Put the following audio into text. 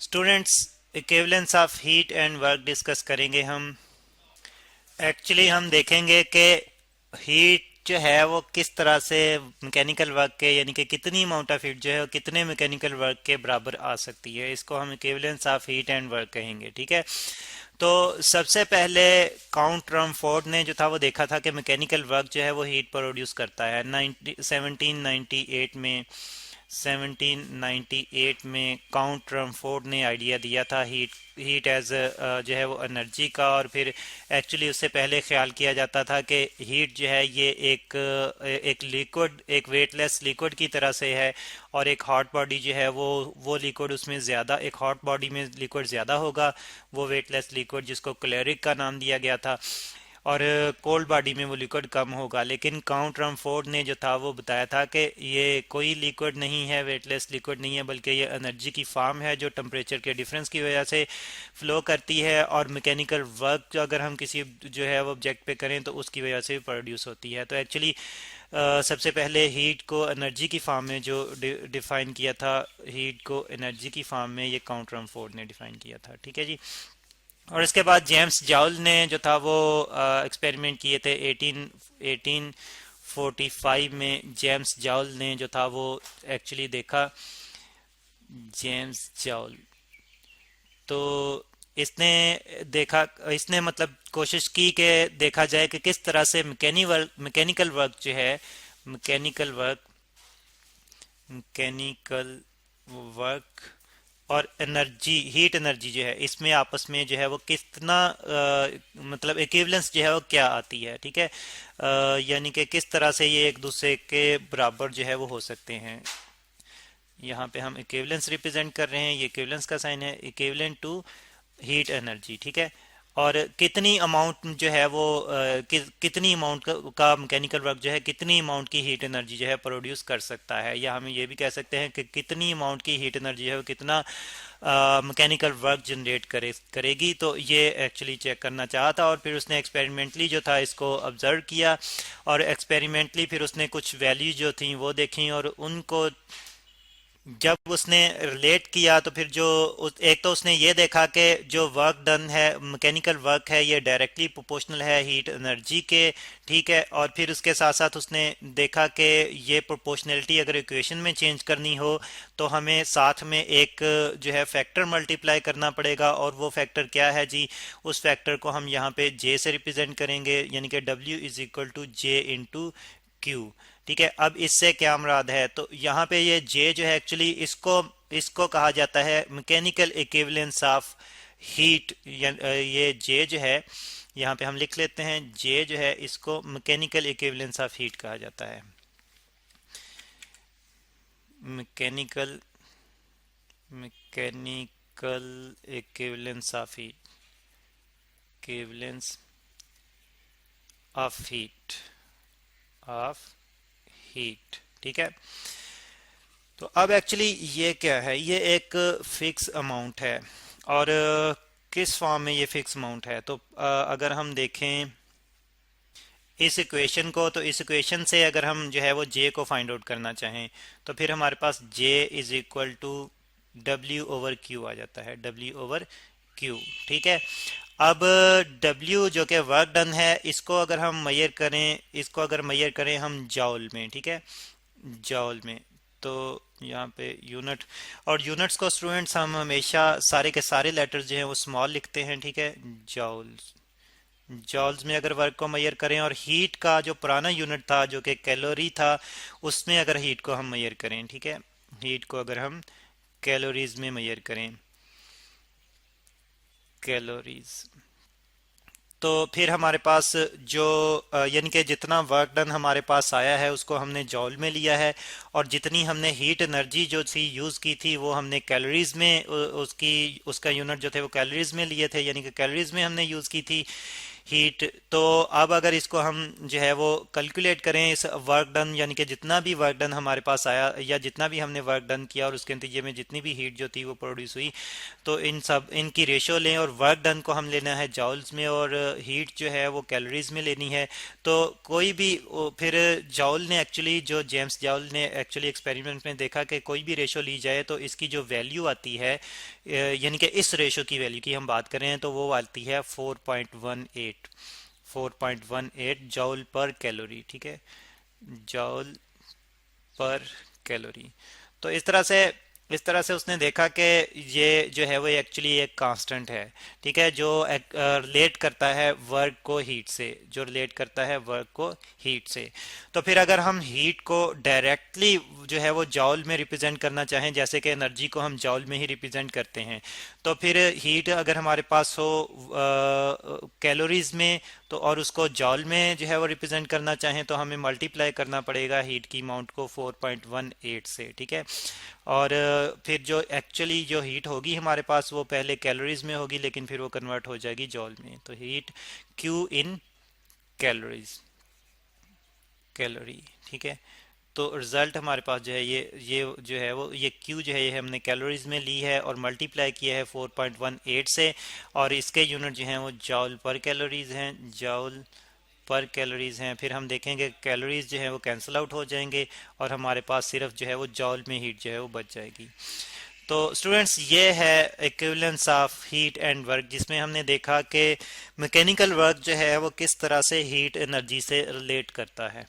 Students, equivalence of heat and work discuss करेंगे हम। Actually हम देखेंगे कि हीट जो है वो किस तरह से मैकेनिकल वर्क के यानी कि कितनी अमाउंट ऑफ हीट जो है वो कितने मैकेनिकल वर्क के बराबर आ सकती है। इसको हम equivalence of heat and work कहेंगे। ठीक है, तो सबसे पहले काउंट रमफोर्ड ने जो था वो देखा था कि मैकेनिकल वर्क जो है वो हीट प्रोड्यूस करता है 1798 में। 1798 में काउंट रमफोर्ड ने आइडिया दिया था हीट हीट एज जो है वो एनर्जी का। और फिर एक्चुअली उससे पहले ख्याल किया जाता था कि हीट जो है ये एक लिक्विड, एक वेटलेस लिक्विड की तरह से है। और एक हॉट बॉडी जो है वो लिक्विड उसमें ज़्यादा, एक हॉट बॉडी में लिक्विड ज़्यादा होगा, वो वेटलेस लिक्विड जिसको क्लोरिक का नाम दिया गया था। और कोल्ड बॉडी में वो लिक्विड कम होगा। लेकिन काउंट रमफोर्ड ने जो था वो बताया था कि ये कोई लिक्विड नहीं है, वेटलेस लिक्विड नहीं है, बल्कि ये एनर्जी की फॉर्म है जो टेम्परेचर के डिफरेंस की वजह से फ्लो करती है। और मैकेनिकल वर्क अगर हम किसी जो है वो ऑब्जेक्ट पे करें तो उसकी वजह से प्रोड्यूस होती है। तो एक्चुअली सबसे पहले हीट को एनर्जी की फॉर्म में जो डिफाइन किया था, हीट को एनर्जी की फॉर्म में ये काउंट रमफोर्ड ने डिफाइन किया था। ठीक है जी। और इसके बाद जेम्स जाउल ने जो था वो एक्सपेरिमेंट किए थे 1845 में। जेम्स जाउल ने जो था वो एक्चुअली देखा, जेम्स जाउल, तो इसने देखा, इसने मतलब कोशिश की कि देखा जाए कि किस तरह से मैकेनिकल वर्क जो है, मैकेनिकल वर्क मैकेनिकल वर्क और एनर्जी, हीट एनर्जी जो है इसमें आपस में जो है वो कितना मतलब इक्विवेलेंस जो है वो क्या आती है। ठीक है, यानी कि किस तरह से ये एक दूसरे के बराबर जो है वो हो सकते हैं। यहाँ पे हम इक्विवेलेंस रिप्रेजेंट कर रहे हैं, ये इक्विवेलेंस का साइन है, इक्विवेलेंट टू हीट एनर्जी। ठीक है, और कितनी अमाउंट जो है वो कितनी अमाउंट का मैकेनिकल वर्क जो है कितनी अमाउंट की हीट एनर्जी जो है प्रोड्यूस कर सकता है। या हम ये भी कह सकते हैं कि कितनी अमाउंट की हीट एनर्जी है वो कितना मैकेनिकल वर्क जनरेट करेगी। तो ये एक्चुअली चेक करना चाहा था। और फिर उसने एक्सपेरिमेंटली जो था इसको ऑब्जर्व किया, और एक्सपेरिमेंटली फिर उसने कुछ वैल्यू जो थी वो देखी, और उनको जब उसने रिलेट किया तो फिर जो एक तो उसने ये देखा कि जो वर्क डन है, मैकेनिकल वर्क है, ये डायरेक्टली प्रोपोर्शनल है हीट एनर्जी के। ठीक है, और फिर उसके साथ साथ उसने देखा कि ये प्रोपोर्शनलिटी अगर इक्वेशन में चेंज करनी हो तो हमें साथ में एक जो है फैक्टर मल्टीप्लाई करना पड़ेगा। और वो फैक्टर क्या है जी, उस फैक्टर को हम यहाँ पे जे से रिप्रेजेंट करेंगे, यानी कि W is equal to J into Q. ठीक है, अब इससे क्या मुराद है, तो यहाँ पे ये जे जो है एक्चुअली इसको इसको कहा जाता है मैकेनिकल इक्विवेलेंस ऑफ हीट। ये जे जो है यहाँ पे हम लिख लेते हैं, जे जो है इसको मैकेनिकल इक्विवेलेंस ऑफ हीट कहा जाता है। Mechanical mechanical equivalence of heat, equivalence of heat, of heat. ठीक है, तो अब एक्चुअली ये क्या है, ये एक फिक्स अमाउंट है। और किस फॉर्म में ये फिक्स अमाउंट है, तो अगर हम देखें इस इक्वेशन को, तो इस इक्वेशन से अगर हम जो है वो जे को फाइंड आउट करना चाहें तो फिर हमारे पास J is equal to W over Q आ जाता है, डब्ल्यू ओवर क्यू। ठीक है, अब W जो कि वर्क डन है, इसको अगर हम मैयर करें, इसको अगर मैयर करें हम जॉल में। ठीक है, जॉल में, तो यहाँ पे यूनिट, और यूनिट्स को स्टूडेंट्स हम हमेशा सारे के सारे लेटर्स जो हैं वो स्मॉल लिखते हैं। ठीक है, जॉल्स, जॉल्स में अगर वर्क को मैयर करें, और हीट का जो पुराना यूनिट था जो कि कैलोरी था, उसमें अगर हीट को हम मैयर करें, ठीक है, हीट को अगर हम कैलोरीज में मैयर करें, कैलोरीज, तो फिर हमारे पास जो यानी कि जितना वर्क डन हमारे पास आया है उसको हमने जॉल में लिया है। और जितनी हमने हीट एनर्जी जो थी यूज़ की थी वो हमने कैलोरीज में उसका यूनिट जो थे वो कैलोरीज में लिए थे, यानी कि कैलोरीज में हमने यूज़ की थी। हीट। तो अब अगर इसको हम जो है वो कैलकुलेट करें, इस वर्क डन यानी कि जितना भी वर्क डन हमारे पास आया या जितना भी हमने वर्क डन किया और उसके नतीजे में जितनी भी हीट जो थी वो प्रोड्यूस हुई, तो इन सब इनकी रेशो लें और वर्क डन को हम लेना है जॉल्स में और हीट जो है वो कैलोरीज में लेनी है। तो कोई भी फिर जॉल ने एक्चुअली, जो जेम्स जॉल ने एक्चुअली एक्सपेरिमेंट में देखा कि कोई भी रेशो ली जाए तो इसकी जो वैल्यू आती है, यानी कि इस रेशो की वैल्यू की हम बात करें तो वो आती है 4.18, 4.18 जॉल पर कैलोरी, ठीक है, जॉल पर कैलोरी। तो इस तरह से उसने देखा कि ये जो है वो एक्चुअली एक कांस्टेंट है, ठीक है, जो रिलेट करता है वर्क को हीट से, जो रिलेट करता है वर्क को हीट से। तो फिर अगर हम हीट को डायरेक्टली जो है वो जॉल में रिप्रेजेंट करना चाहें, जैसे कि एनर्जी को हम जॉल में ही रिप्रेजेंट करते हैं, तो फिर हीट अगर हमारे पास हो कैलोरीज में, तो और उसको जॉल में जो है वो रिप्रेजेंट करना चाहें तो हमें मल्टीप्लाई करना पड़ेगा हीट की अमाउंट को 4.18 से, ठीक है। और फिर जो एक्चुअली जो हीट होगी हमारे पास वो पहले कैलोरीज में होगी, लेकिन फिर वो कन्वर्ट हो जाएगी जॉल में। तो heat Q in calories, calorie, ठीक है। तो रिजल्ट हमारे पास जो है ये जो है वो ये Q जो है ये हमने कैलोरीज में ली है और मल्टीप्लाई किया है 4.18 से, और इसके यूनिट जो हैं वो जॉल पर कैलोरीज हैं, जॉल पर कैलोरीज हैं। फिर हम देखेंगे कैलोरीज जो है वो कैंसिल आउट हो जाएंगे और हमारे पास सिर्फ जो है वो जॉल में हीट जो है वो बच जाएगी। तो स्टूडेंट्स, ये है equivalence of heat and work, जिसमें हमने देखा कि मैकेनिकल वर्क जो है वो किस तरह से हीट एनर्जी से रिलेट करता है।